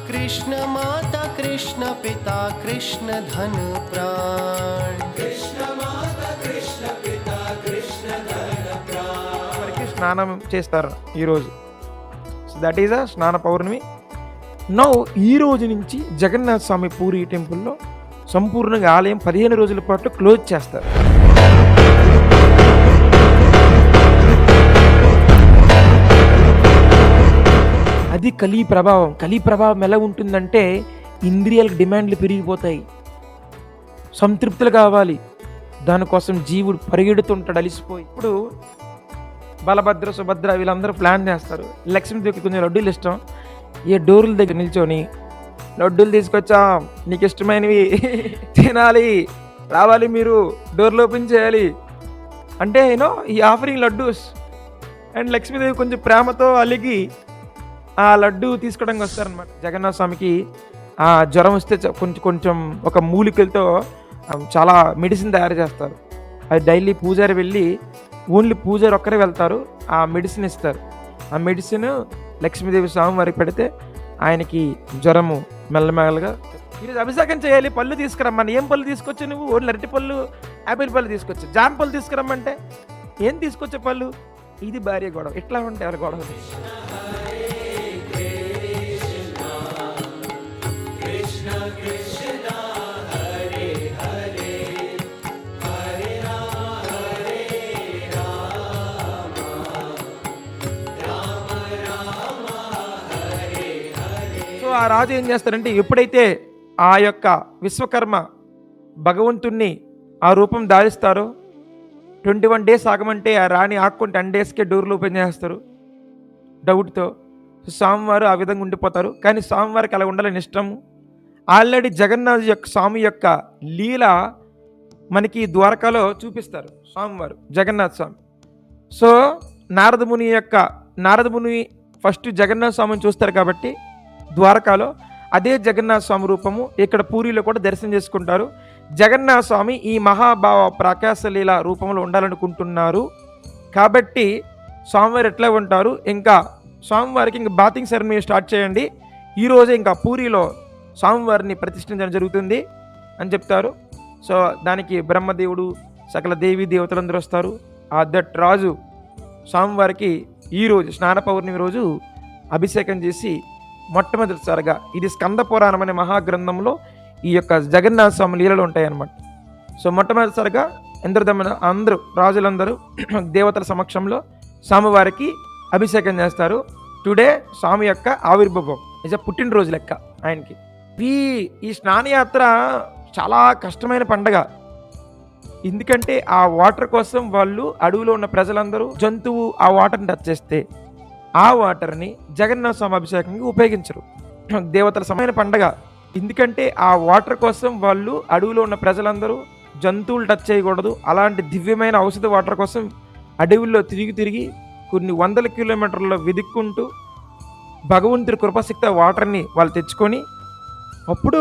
कृष्ण माता कृष्ण पिता कृष्ण धन प्राण, कृष्ण माता कृष्ण पिता कृष्ण धन प्राण. వారికి స్నానం చేస్తారు ఈరోజు. సో దట్ ఈజ్ అ స్నాన పౌర్ణమి. నౌ ఈ రోజు నుంచి జగన్నాథ స్వామి పూరి టెంపుల్లో సంపూర్ణంగా ఆలయం 15 రోజుల పాటు క్లోజ్ చేస్తారు. అది కలి ప్రభావం. కలి ప్రభావం ఎలా ఉంటుందంటే ఇంద్రియాలకు డిమాండ్లు పెరిగిపోతాయి, సంతృప్తులు కావాలి, దానికోసం జీవుడు పరిగెడుతుంటాడు అలిసిపోయి. ఇప్పుడు బలభద్ర సుభద్ర వీళ్ళందరూ ప్లాన్ చేస్తారు. లక్ష్మీదేవికి కొంచెం లడ్డూలు ఇష్టం. ఏ డోర్ల దగ్గర నిల్చొని లడ్డూలు తీసుకొచ్చా, నీకు ఇష్టమైనవి తినాలి, రావాలి, మీరు డోర్లు ఓపెన్ చేయాలి అంటే ఈ ఆఫరింగ్ లడ్డూస్. అండ్ లక్ష్మీదేవి కొంచెం ప్రేమతో అలిగి ఆ లడ్డు తీసుకోవడానికి వస్తారనమాట. జగన్నాథ స్వామికి ఆ జ్వరం వస్తే కొంచెం ఒక మూలికలతో చాలా మెడిసిన్ తయారు చేస్తారు. అది డైలీ పూజారి వెళ్ళి ఓన్లీ పూజారి ఒక్కరే వెళ్తారు, ఆ మెడిసిన్ ఇస్తారు. ఆ మెడిసిన్ లక్ష్మీదేవి స్వామి వారికి పెడితే ఆయనకి జ్వరము మెల్లమెల్లగా. ఈరోజు అభిషేకం చేయాలి, పళ్ళు తీసుకురమ్మని. ఏం పళ్ళు తీసుకొచ్చా నువ్వు? ఓన్లీ అరటి పళ్ళు, యాపిల్ పళ్ళు తీసుకొచ్చా. జామ పళ్ళు తీసుకురమ్మంటే ఏం తీసుకొచ్చే పళ్ళు? ఇది భార్య గొడవ. ఇట్లా ఉంటే ఎవరి గొడవ? సో ఆ రాజు ఏం చేస్తారంటే ఎప్పుడైతే ఆ యొక్క విశ్వకర్మ భగవంతుణ్ణి ఆ రూపం దారిస్తారో 21 days ఆగమంటే ఆ రాణి ఆక్కొని 10 daysకే డోర్లు ఓపెన్ చేస్తారు డౌట్తో. స్వామివారు ఆ విధంగా ఉండిపోతారు. కానీ స్వామివారికి అలా ఉండాలని ఇష్టము. ఆల్రెడీ జగన్నాథ్ యొక్క స్వామి యొక్క లీల మనకి ద్వారకాలో చూపిస్తారు స్వామివారు, జగన్నాథ స్వామి. సో నారద ముని ఫస్ట్ జగన్నాథ స్వామిని చూస్తారు కాబట్టి ద్వారకాలో అదే జగన్నాథ స్వామి రూపము ఇక్కడ పూరిలో కూడా దర్శనం చేసుకుంటారు. జగన్నాథ స్వామి ఈ మహాభావ ప్రకాశలీల రూపంలో ఉండాలనుకుంటున్నారు కాబట్టి స్వామివారు ఎట్లా ఉంటారు. ఇంకా స్వామివారికి ఇంకా బాతింగ్ సెరమనీ స్టార్ట్ చేయండి, ఈరోజే ఇంకా పూరిలో స్వామివారిని ప్రతిష్ఠించడం జరుగుతుంది అని చెప్తారు. సో దానికి బ్రహ్మదేవుడు సకల దేవీ దేవతలందరూ వస్తారు. ఆ దట్ రాజు స్వామివారికి ఈరోజు స్నాన పౌర్ణమి రోజు అభిషేకం చేసి మొట్టమొదటిసారిగా, ఇది స్కంద పురాణం అనే మహాగ్రంథంలో ఈ యొక్క జగన్నాథ స్వామి లీలలు ఉంటాయి అన్నమాట. సో మొట్టమొదటిసారిగా ఇంద్రదమన అందరూ రాజులందరూ దేవతల సమక్షంలో స్వామివారికి అభిషేకం చేస్తారు. టుడే స్వామి యొక్క ఆవిర్భావం నిజ పుట్టినరోజు లెక్క ఆయనకి. ఈ స్నానయాత్ర చాలా కష్టమైన పండగ. ఎందుకంటే ఆ వాటర్ కోసం వాళ్ళు అడవిలో ఉన్న ప్రజలందరూ జంతువు ఆ వాటర్ని టచ్ చేస్తే ఆ వాటర్ని జగన్నాథ స్వామి అభిషేకంగా ఉపయోగించరు. దేవతల సమైన పండగ. ఎందుకంటే ఆ వాటర్ కోసం వాళ్ళు అడవిలో ఉన్న ప్రజలందరూ జంతువులు టచ్ చేయకూడదు. అలాంటి దివ్యమైన ఔషధ వాటర్ కోసం అడవుల్లో తిరిగి కొన్ని 100 కిలోమీటర్లలో వెతుక్కుంటూ భగవంతుడి కృపాశక్తి వాటర్ని వాళ్ళు తెచ్చుకొని అప్పుడు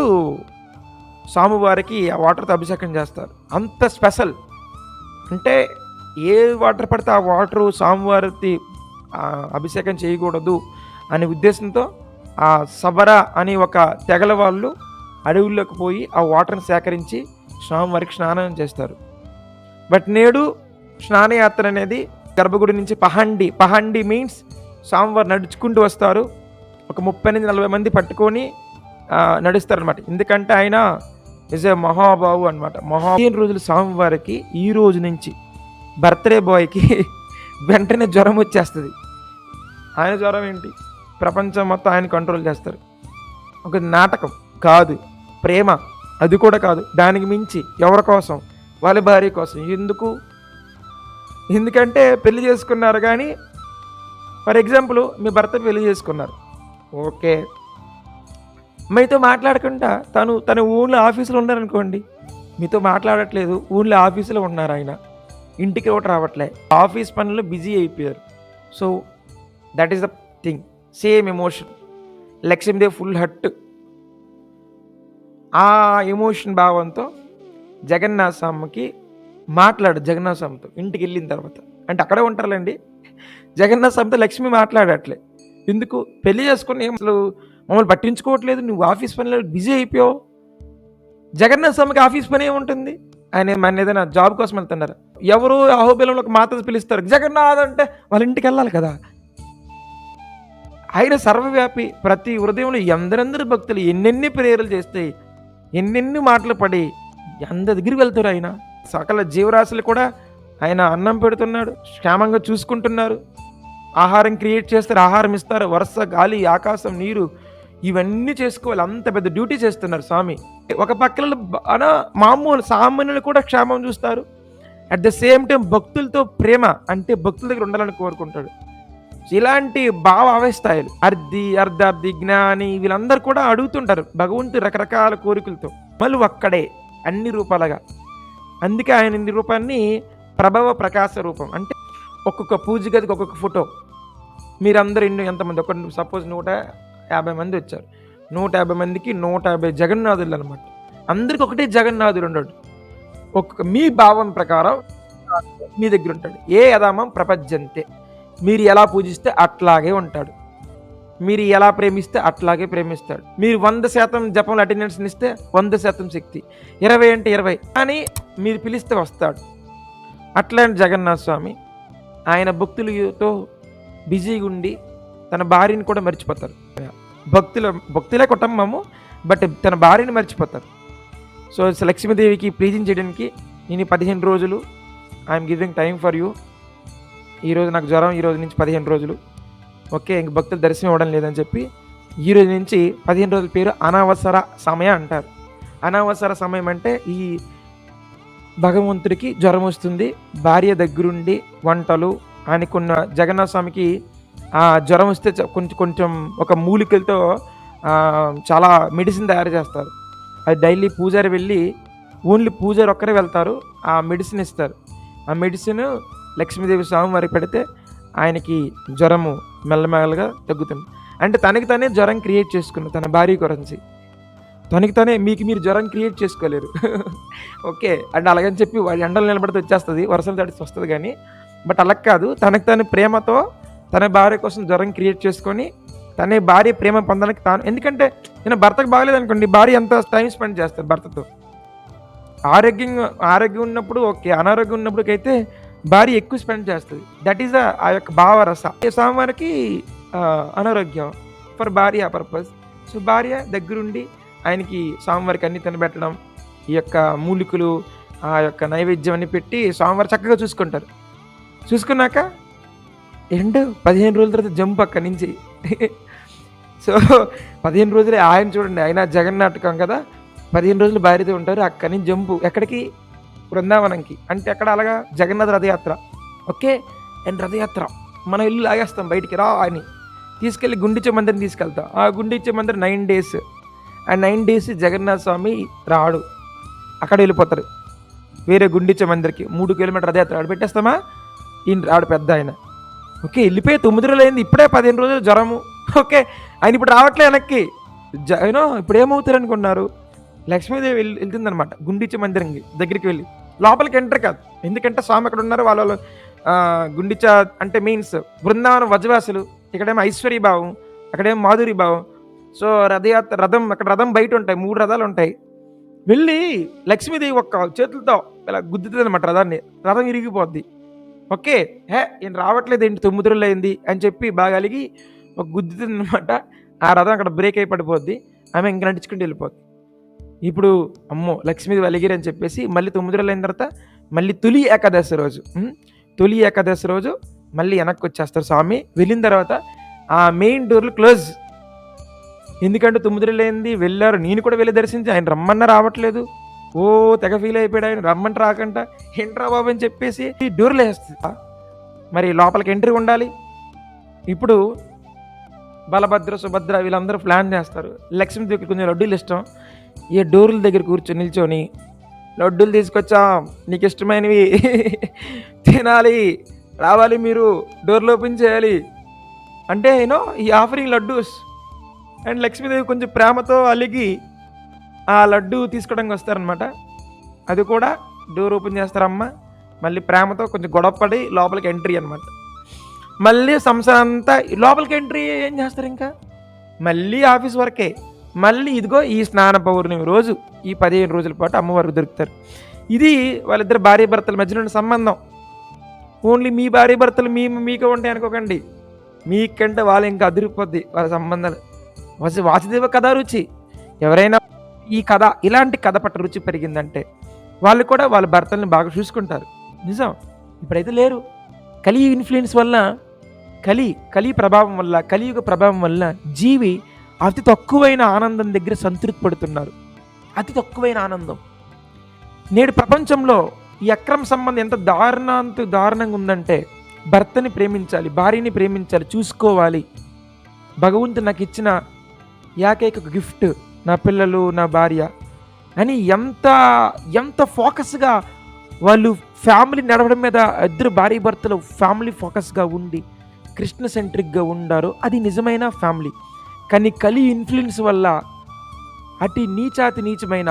స్వామివారికి ఆ వాటర్తో అభిషేకం చేస్తారు. అంత స్పెషల్. అంటే ఏ వాటర్ పడితే ఆ వాటరు స్వామివారికి అభిషేకం చేయకూడదు అనే ఉద్దేశంతో ఆ సబరా అని ఒక తెగల వాళ్ళు అడవుల్లోకి పోయి ఆ వాటర్ని సేకరించి స్వామివారికి స్నానం చేస్తారు. బట్ నేడు స్నానయాత్ర అనేది గర్భగుడి నుంచి పహండి మీన్స్ స్వామివారు నడుచుకుంటూ వస్తారు. ఒక 30-40 మంది పట్టుకొని నడుస్తారనమాట. ఎందుకంటే ఆయన ఇజ్ ఏ మహాబాబు అనమాట. 15 రోజులు స్వామివారికి ఈ రోజు నుంచి బర్త్డే బాయ్కి వెంటనే జ్వరం వచ్చేస్తుంది. ఆయన జ్వరం ఏంటి? ప్రపంచం మొత్తం ఆయన కంట్రోల్ చేస్తారు. ఒక నాటకం కాదు, ప్రేమ అది కూడా కాదు. దానికి మించి ఎవరి కోసం? వాళ్ళ భార్య కోసం. ఎందుకంటే పెళ్లి చేసుకున్నారు కానీ, ఫర్ ఎగ్జాంపుల్ మీ భర్త పెళ్లి చేసుకున్నారు, ఓకే, మీతో మాట్లాడకుండా తను ఊళ్ళో ఆఫీసులో ఉన్నారనుకోండి, మీతో మాట్లాడట్లేదు, ఊళ్ళో ఆఫీసులో ఉన్నారు, ఆయన ఇంటికి ఒకటి రావట్లే, ఆఫీస్ పనుల్లో బిజీ అయిపోయారు. So that is the thing. Same emotion. Lakshmidevi full heart. ఆ ఎమోషన్ భావంతో జగన్నాథ స్వామికి జగన్నాథ స్వామితో ఇంటికి వెళ్ళిన తర్వాత, అంటే అక్కడే ఉంటారులేండి, జగన్నాథ స్వామితో లక్ష్మి మాట్లాడట్లే. ఎందుకు పెళ్లి చేసుకుని అసలు మమ్మల్ని పట్టించుకోవట్లేదు, నువ్వు ఆఫీస్ పనిలో బిజీ అయిపోయావు. జగన్నాథ స్వామికి ఆఫీస్ పని ఏముంటుంది? ఆయన మన ఏదైనా జాబ్ కోసం వెళ్తున్నారు, ఎవరు అహోబిలంలో ఒక మాత పిలుస్తారు జగన్నాథ్ అంటే వాళ్ళ ఇంటికి వెళ్ళాలి కదా. ఆయన సర్వవ్యాపి, ప్రతి హృదయంలో ఎందరందరి భక్తులు ఎన్నెన్ని ప్రేయర్లు చేస్తే, ఎన్నెన్ని మాటలు పడి అందరి దగ్గరికి వెళ్తారు. ఆయన సకల జీవరాశులు కూడా ఆయన అన్నం పెడుతున్నాడు, క్షేమంగా చూసుకుంటున్నారు, ఆహారం క్రియేట్ చేస్తారు, ఆహారం ఇస్తారు, వరుస గాలి ఆకాశం నీరు ఇవన్నీ చేసుకోవాలి. అంత పెద్ద డ్యూటీ చేస్తున్నారు స్వామి. ఒక పక్కన మామూలు సామాన్యులు కూడా క్షేమం చూస్తారు, అట్ ద సేమ్ టైం భక్తులతో ప్రేమ, అంటే భక్తుల దగ్గర ఉండాలని కోరుకుంటాడు. ఇలాంటి భావ ఆవేస్తాయిలు అర్ధార్థి జ్ఞాని వీళ్ళందరూ కూడా అడుగుతుంటారు భగవంతుడు రకరకాల కోరికలతో, మళ్ళీ ఒక్కడే అన్ని రూపాలుగా. అందుకే ఆయన ఇన్ని రూపాన్ని ప్రభవ ప్రకాశ రూపం. అంటే ఒక్కొక్క పూజ గదికి ఒక్కొక్క ఫోటో. మీరందరూ ఎంతమంది, ఒక సపోజ్ 150 మంది వచ్చారు, 150 మందికి 150 జగన్నాథులు అనమాట. అందరికి ఒకటే జగన్నాథుడు ఉండడు, ఒక్కొక్క మీ భావం ప్రకారం మీ దగ్గర ఉంటాడు. ఏ యదామం ప్రపంచంతే, మీరు ఎలా పూజిస్తే అట్లాగే ఉంటాడు, మీరు ఎలా ప్రేమిస్తే అట్లాగే ప్రేమిస్తాడు. మీరు 100% జపంలో అటెండెన్స్ ఇస్తే 100% శక్తి, 20 అంటే 20 అని మీరు పిలిస్తే వస్తాడు. అట్లాంటి జగన్నాథ స్వామి ఆయన భక్తులతో బిజీగా ఉండి తన భార్యని కూడా మర్చిపోతారు. భక్తులే కుటుంబము, బట్ తన భార్యని మర్చిపోతారు. సో లక్ష్మీదేవికి ప్లీజింగ్ చేయడానికి నేను 15 రోజులు I'm giving time for you. ఈరోజు నాకు జ్వరం, ఈరోజు నుంచి 15 రోజులు ఓకే, ఇంక భక్తులు దర్శనం ఇవ్వడం లేదని చెప్పి ఈరోజు నుంచి 15 రోజుల పేరు అనవసర సమయం అంటారు. అనవసర సమయం అంటే ఈ భగవంతుడికి జ్వరం వస్తుంది, భార్య దగ్గరుండి వంటలు ఆయనకున్న జగన్నాథ స్వామికి ఆ జ్వరం వస్తే కొంచెం ఒక మూలికలతో చాలా మెడిసిన్ తయారు చేస్తారు. అది డైలీ పూజారి వెళ్ళి, ఓన్లీ పూజారి ఒక్కరే వెళ్తారు, ఆ మెడిసిన్ ఇస్తారు. ఆ మెడిసిన్ లక్ష్మీదేవి స్వామి వారికి పెడితే ఆయనకి జ్వరము మెల్లమెల్లగా తగ్గుతుంది. అంటే తనకి తానే జ్వరం క్రియేట్ చేసుకున్న తన భార్య గురించి, తనకి తానే. మీరు జ్వరం క్రియేట్ చేసుకోలేరు ఓకే. అంటే అలాగని చెప్పి ఎండలు నిలబడితే వచ్చేస్తుంది, వర్షాలు తడిచి వస్తుంది కానీ, బట్ అలా కాదు, తనకి తాను ప్రేమతో తన భార్య కోసం జ్వరం క్రియేట్ చేసుకొని తన భార్య ప్రేమ పొందడానికి తాను. ఎందుకంటే నేను భర్తకు బాగలేదు అనుకోండి, భార్య ఎంత టైం స్పెండ్ చేస్తారు భర్తతో. ఆరోగ్యం ఉన్నప్పుడు ఓకే, అనారోగ్యం ఉన్నప్పటికైతే భార్య ఎక్కువ స్పెండ్ చేస్తుంది. దట్ ఈస్ ఆ యొక్క భావరస. స్వామివారికి అనారోగ్యం ఫర్ భార్య పర్పస్. సో భార్య దగ్గరుండి ఆయనకి స్వామివారికి అన్ని తినబెట్టడం, ఈ యొక్క మూలికలు ఆ యొక్క నైవేద్యం అన్ని పెట్టి స్వామివారు చక్కగా చూసుకుంటారు. చూసుకున్నాక 15 రోజుల తర్వాత జంప్ అక్కడి నుంచి సో 15 రోజులే ఆయన చూడండి, ఆయన జగన్నాటకం కదా, 15 రోజులు భార్యతో ఉంటారు. అక్కడి నుంచి జంపు ఎక్కడికి? బృందావనంకి. అంటే అక్కడ అలాగా జగన్నాథ రథయాత్ర ఓకే. అండ్ రథయాత్ర మనం ఇల్లు లాగేస్తాం బయటికి రా అని తీసుకెళ్ళి గుండిచే మందిరం తీసుకెళ్తాం. ఆ గుండిచే మందిరం 9 days. ఆ 9 days జగన్నాథ స్వామి రాడు, అక్కడ వెళ్ళిపోతారు వేరే గుండిచే మందిరికి. 3 కిలోమీటర్ రథయాత్ర ఆడు పెట్టేస్తామా, ఈయన రాడు పెద్ద ఆయన ఓకే. వెళ్ళిపోయి 9 రోజులు అయింది, ఇప్పుడే 15 రోజులు జ్వరము ఓకే. ఆయన ఇప్పుడు రావట్లే వెనక్కి. ఇప్పుడు ఏమవుతారు అనుకున్నారు? లక్ష్మీదేవి వెళ్తుందనమాట గుండిచే మందిరం దగ్గరికి వెళ్ళి, లోపలికి ఎంటర్ కాదు. ఎందుకంటే స్వామి అక్కడ ఉన్నారు, వాళ్ళు గుండిచా అంటే మీన్స్ బృందావనం వజవాసులు, ఇక్కడేమో ఐశ్వర్య భావం, అక్కడేమో మాధురి భావం. సో రథం అక్కడ రథం బయట ఉంటాయి, 3 రథాలు ఉంటాయి. వెళ్ళి లక్ష్మీదేవి ఒక్క చేతులతో ఇలా గుద్దుతుంది అనమాట రథాన్ని, రథం ఇరిగిపోద్ది ఓకే. ఈయన రావట్లేదు ఏంటి 9 రోజులు అయింది అని చెప్పి బాగా అలిగి ఒక గుద్దుతుంది అనమాట. ఆ రథం అక్కడ బ్రేక్ అయి పడిపోద్ది, ఆమె ఇంకా నడుచుకుంటూ వెళ్ళిపోద్ది. ఇప్పుడు అమ్మో లక్ష్మీదేవి అలిగిరని చెప్పేసి మళ్ళీ 9 రోజులు అయిన తర్వాత మళ్ళీ తొలి ఏకాదశి రోజు మళ్ళీ వెనక్కి వచ్చేస్తారు స్వామి. వెళ్ళిన తర్వాత ఆ మెయిన్ డోర్లు క్లోజ్. ఎందుకంటే 9 రోజులు అయింది, వెళ్ళారు, నేను కూడా వెళ్ళి దర్శించి ఆయన రమ్మన్నా రావట్లేదు. ఓ తెగ ఫీల్ అయిపోయాడు ఆయన, రమ్మంట రాకంట ఏంట్రా బాబు అని చెప్పేసి ఈ డోర్లు వేస్తుంది. మరి లోపలికి ఎంట్రీ ఉండాలి. ఇప్పుడు బలభద్ర సుభద్ర వీళ్ళందరూ ప్లాన్ చేస్తారు. లక్ష్మీదేవికి కొంచెం లడ్డూలు ఇష్టం, ఏ డోర్ల దగ్గర కూర్చొని నిల్చొని లడ్డూలు తీసుకొచ్చాం, నీకు ఇష్టమైనవి తినాలి, రావాలి, మీరు డోర్లు ఓపెన్ చేయాలి అంటే ఈ ఆఫరింగ్ లడ్డూస్. అండ్ లక్ష్మీదేవి కొంచెం ప్రేమతో అలిగి ఆ లడ్డు తీసుకోవడానికి వస్తారనమాట. అది కూడా డోర్ ఓపెన్ చేస్తారమ్మ, మళ్ళీ ప్రేమతో కొంచెం గొడవపడి లోపలికి ఎంట్రీ అనమాట. మళ్ళీ సంసారం అంతా లోపలికి ఎంట్రీ ఏం చేస్తారు, ఇంకా మళ్ళీ ఆఫీస్ వర్కే, మళ్ళీ ఇదిగో ఈ స్నాన పౌర్ణమి రోజు ఈ 15 రోజుల పాటు అమ్మవారికి దొరుకుతారు. ఇది వాళ్ళిద్దరు భార్య భర్తల మధ్యలో ఉన్న సంబంధం. ఓన్లీ మీ భార్య భర్తలు మీకు ఉంటాయి అనుకోకండి, మీకంటే వాళ్ళు ఇంకా అదిరిపోద్ది వాళ్ళ సంబంధాలు. వాసుదేవ కథ రుచి. ఎవరైనా ఈ కథ ఇలాంటి కథ పట్ల రుచి పెరిగిందంటే వాళ్ళు కూడా వాళ్ళ భర్తల్ని బాగా చూసుకుంటారు. నిజం. ఇప్పుడైతే లేరు. కలి ఇన్ఫ్లుయెన్స్ వల్ల, కలి ప్రభావం వల్ల, కలియుగ ప్రభావం వల్ల జీవి అతి తక్కువైన ఆనందం దగ్గర సంతృప్తి పడుతున్నారు. అతి తక్కువైన ఆనందం. నేడు ప్రపంచంలో ఈ అక్రమ సంబంధం ఎంత దారుణంగా ఉందంటే, భర్తని ప్రేమించాలి, భార్యని ప్రేమించాలి, చూసుకోవాలి, భగవంతుడు నాకు ఇచ్చిన ఏకైక గిఫ్ట్ నా పిల్లలు, నా భార్య అని ఎంత ఫోకస్గా వాళ్ళు ఫ్యామిలీ నడవడం మీద, ఇద్దరు భార్య భర్తలు ఫ్యామిలీ ఫోకస్గా ఉండి కృష్ణ సెంట్రిక్గా ఉండారు. అది నిజమైన ఫ్యామిలీ. కానీ కలి ఇన్ఫ్లుయెన్స్ వల్ల అతి నీచమైన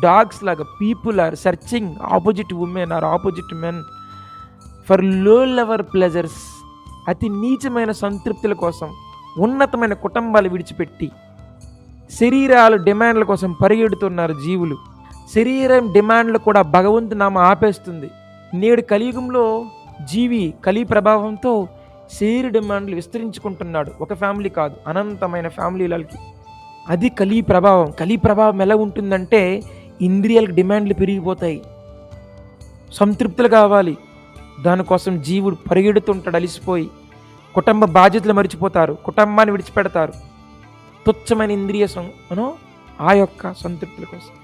డాగ్స్ లాగా people are searching opposite women or opposite men for low level pleasures. అతి నీచమైన సంతృప్తుల కోసం ఉన్నతమైన కుటుంబాలు విడిచిపెట్టి శరీరాలు డిమాండ్ల కోసం పరిగెడుతున్నారు జీవులు. శరీరం డిమాండ్లు కూడా భగవంతు నామ ఆపేస్తుంది. నేడు కలియుగంలో జీవి కలి ప్రభావంతో శరీర డిమాండ్లు విస్తరించుకుంటున్నాడు. ఒక ఫ్యామిలీ కాదు, అనంతమైన ఫ్యామిలీలకి. అది కలి ప్రభావం ఎలా ఉంటుందంటే, ఇంద్రియాలకు డిమాండ్లు పెరిగిపోతాయి, సంతృప్తులు కావాలి, దానికోసం జీవుడు పరిగెడుతుంటాడు అలిసిపోయి. కుటుంబ బాధ్యతలు మర్చిపోతారు, కుటుంబాన్ని విడిచిపెడతారు, తుచ్చమైన ఇంద్రియ ఆ యొక్క సంతృప్తుల కోసం.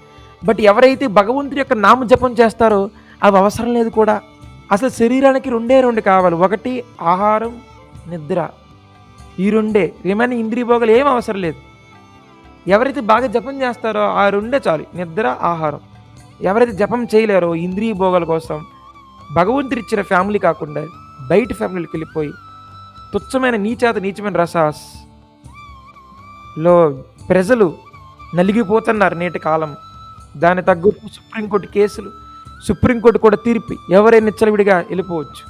బట్ ఎవరైతే భగవంతుడి యొక్క నామ జపం చేస్తారో అవి అవసరం లేదు కూడా. అసలు శరీరానికి రెండు కావాలి. ఒకటి ఆహారం, నిద్ర. ఈ రెండే. ఏమైనా ఇంద్రియ భోగాలు ఏం అవసరం లేదు. ఎవరైతే బాగా జపం చేస్తారో ఆ రెండే చాలు, నిద్ర, ఆహారం. ఎవరైతే జపం చేయలేరో ఇంద్రియ భోగాల కోసం భగవంతుడు ఇచ్చిన ఫ్యామిలీ కాకుండా బయట ఫ్యామిలీకి వెళ్ళిపోయి తుచ్చమైన నీచమైన రసాస్లో ప్రజలు నలిగిపోతున్నారు నేటి కాలం. దాని తగ్గట్టు సుప్రీంకోర్టు కేసులు, సుప్రీంకోర్టు కూడా తీర్పు, ఎవరైనా నిచ్చలవిడిగా వెళ్ళిపోవచ్చు.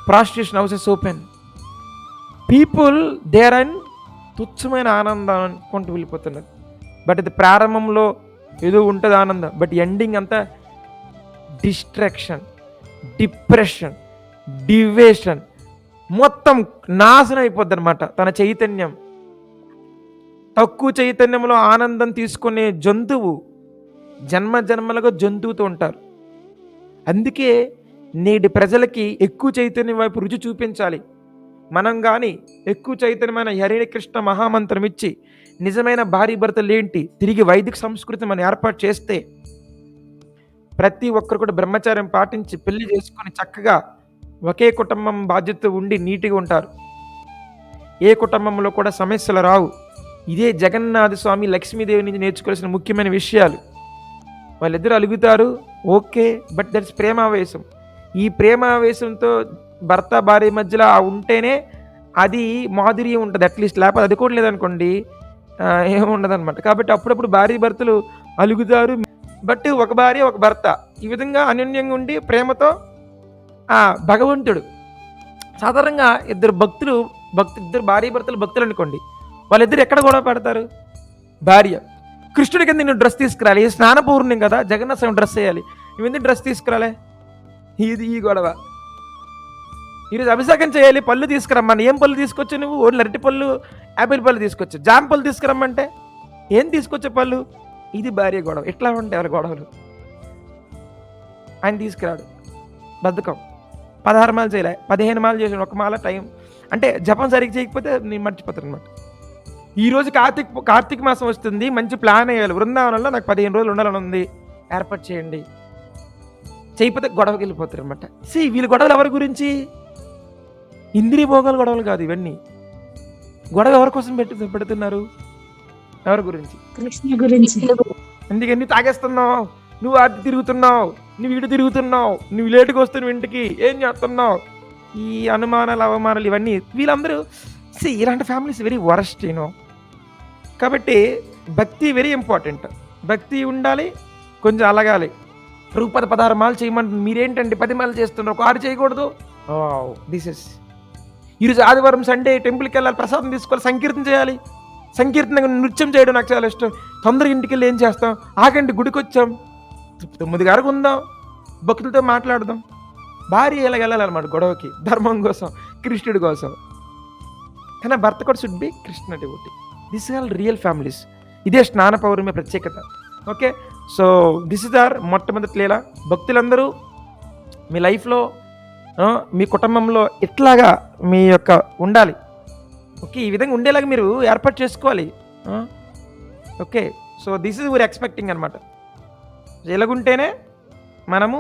Prostitution houses open. People there and తుచ్చమైన ఆనందం అనుకుంటూ వెళ్ళిపోతున్నారు. బట్ ఇది ప్రారంభంలో ఏదో ఉంటుంది ఆనందం, బట్ ఎండింగ్ అంతా డిస్ట్రాక్షన్, డిప్రెషన్, డివేషన్, మొత్తం నాశనం అయిపోద్ది అనమాట. తన చైతన్యం, తక్కువ చైతన్యంలో ఆనందం తీసుకునే జంతువు జన్మలుగా జంతువుతో ఉంటారు. అందుకే నేటి ప్రజలకి ఎక్కువ చైతన్యం వైపు రుచి చూపించాలి. మనం కానీ ఎక్కువ చైతన్యమైన హరే కృష్ణ మహామంత్రం ఇచ్చి నిజమైన భార్య భర్తలు ఏంటి తిరిగి వైదిక సంస్కృతి మనం ఏర్పాటు చేస్తే ప్రతి ఒక్కరు కూడా బ్రహ్మచార్యం పాటించి పెళ్లి చేసుకొని చక్కగా ఒకే కుటుంబం బాధ్యత ఉండి నీట్గా ఉంటారు. ఏ కుటుంబంలో కూడా సమస్యలు రావు. ఇదే జగన్నాథ స్వామి లక్ష్మీదేవి నుంచి నేర్చుకోవాల్సిన ముఖ్యమైన విషయాలు. వాళ్ళిద్దరూ అలుగుతారు, ఓకే, బట్ దట్స్ ప్రేమావేశం. ఈ ప్రేమావేశంతో భర్త భార్య మధ్యలో ఉంటేనే అది మాధుర్యం ఉంటుంది అట్లీస్ట్. లేకపోతే అది కూడా లేదనుకోండి ఏముండదు అనమాట. కాబట్టి అప్పుడప్పుడు భార్య భర్తలు అలుగుతారు, బట్ ఒక భార్య ఒక భర్త ఈ విధంగా అన్యోన్యంగా ఉండి ప్రేమతో భగవంతుడు సాధారణంగా ఇద్దరు భార్య భర్తలు భక్తులు అనుకోండి, వాళ్ళిద్దరు ఎక్కడ గొడవ పెడతారు? భార్య కృష్ణుడి కింద నేను డ్రెస్ తీసుకురాలి, స్నాన పౌర్ణమి కదా, జగన్నాథ స్వామి డ్రెస్ వేయాలి, నువ్వెందుకు డ్రెస్ తీసుకురాలే, ఈ గొడవ. ఈరోజు అభిషేకం చేయాలి, పళ్ళు తీసుకురమ్మని, ఏం పళ్ళు తీసుకొచ్చావు నువ్వు? ఓన్లీ అరటి పళ్ళు, యాపిల్ పళ్ళు తీసుకొచ్చావు. జామ పళ్ళు తీసుకురమ్మంటే ఏం తీసుకొచ్చే పళ్ళు? ఇది భార్య గొడవ. ఎట్లా ఉంటాయి వాళ్ళ గొడవలు? ఆయన తీసుకురాడు, బద్ధకం. 16 మాలు చేయలే, 15 మాలు చేసాను, ఒక మాల టైం అంటే జపం సరిగ్గా చేయకపోతే నేను మర్చిపోతాను అనమాట. ఈరోజు కార్తీక మాసం వస్తుంది, మంచి ప్లాన్ వేయాలి, బృందావనంలో నాకు 15 రోజులు ఉండాలని ఉంది, ఏర్పాటు చేయండి. చేయకపోతే గొడవకి వెళ్ళిపోతారు అనమాట. వీళ్ళ గొడవలు ఎవరి గురించి? ఇంద్రియ భోగాలు గొడవలు కాదు ఇవన్నీ. గొడవ ఎవరి కోసం పెడుతున్నారు? ఎవరి గురించి? కృష్ణ గురించి. ఎందుకని తాగేస్తున్నావు, నువ్వు అటు తిరుగుతున్నావు, నువ్వు ఇటు తిరుగుతున్నావు, నువ్వు లేటుగా వస్తున్నావు ఇంటికి, ఏం చేస్తున్నావు? ఈ అనుమానాలు అవమానాలు ఇవన్నీ వీళ్ళందరూ ఇలాంటి ఫ్యామిలీస్ వెరీ వరస్ట్ కాబట్టి భక్తి వెరీ ఇంపార్టెంట్. భక్తి ఉండాలి, కొంచెం అలగాలి. 16 మాలు చేయమంటుంది, మీరేంటండి 10 మాలు చేస్తున్నారు, ఒక 6 చేయకూడదు? దిస్ ఇస్ ఈరోజు ఆదివారం సండే టెంపుల్కి వెళ్ళాలి, ప్రసాదం తీసుకోవాలి, సంకీర్తన చేయాలి. సంకీర్తన నృత్యం చేయడం నాకు చాలా ఇష్టం. తొందరగా ఇంటికి వెళ్ళి ఏం చేస్తాం, ఆగండి గుడికి వచ్చాం, 9 గంటలకు ఉందాం, భక్తులతో మాట్లాడదాం. భార్య ఇలా వెళ్ళాలన్నమాట గొడవకి, ధర్మం కోసం, కృష్ణుడి కోసం. కానీ భర్త కూడా should be Krishna devotee. This all real families. ఇదే స్నాన పౌర్ణమి ప్రత్యేకత. Okay, so this is our మొట్టమొదటి లీల. భక్తులందరూ మీ లైఫ్లో, మీ కుటుంబంలో ఇట్లాగా మీ యొక్క ఉండాలి. ఓకే, ఈ విధంగా ఉండేలాగా మీరు ఏర్పాటు చేసుకోవాలి. Okay, so this is we are expecting అనమాట. ఇలాగుంటేనే మనము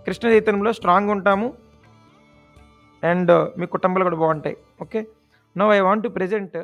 కృష్ణ చైతన్యంలో స్ట్రాంగ్ ఉంటాము అండ్ మీ కుటుంబాలు కూడా బాగుంటాయి. Okay, now I want to present